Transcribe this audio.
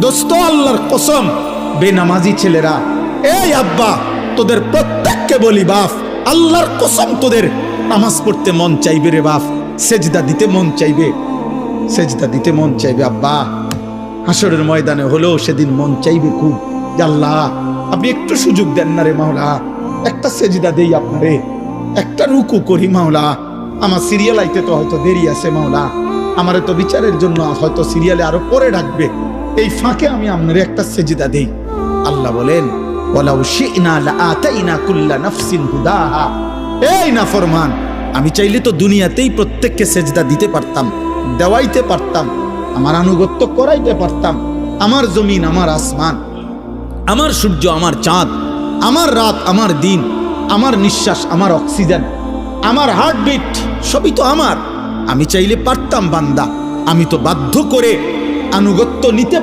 দোস্ত আল্লাহর কসম, বেনামাজি ছেলেরা, এই আব্বা তোদের প্রত্যেককে বলি বাপ, আল্লাহর কসম তোদের নামাজ পড়তে মন চাইবে রে বাপ, সেজদা দিতে মন চাইবে, সেজদা দিতে মন চাইবে আব্বা। হাসরের ময়দানে হলেও সেদিন মন চাইবে খুব, আল্লাহ আপনি একটু সুযোগ দেন না রে মাওলা, একটা সেজদা দেই আপনারে, একটা রুকু করি মাওলা, আমার সিরিয়াল আইতে তো হয়তো দেরি আছে মাওলা, আমারে তো বিচারের জন্য হয়তো সিরিয়ালে আরো পরে ডাকবে, এই ফাঁকে আমি আপনারে একটা সেজদা দেই। আল্লাহ বলেন ওয়ালাউ শি'না লাআতাইনা কুল্লা নাফসিন হুদাহা, এই নাফরমান, আমি চাইলে তো দুনিয়াতেই প্রত্যেককে সেজদা দিতে পারতাম, দেওয়াইতে পারতাম, আমার আনুগত্য করাইতে পারতাম, আমার জমিন, আমার আসমান, আমার সূর্য, আমার চাঁদ, আমার রাত, আমার দিন, আমার নিঃশ্বাস, আমার অক্সিজেন, আমার হার্টবিট, সবই তো আমার। আমি চাইলে পারতাম বান্দা, আমি তো বাধ্য করে আনুগত্য নিতে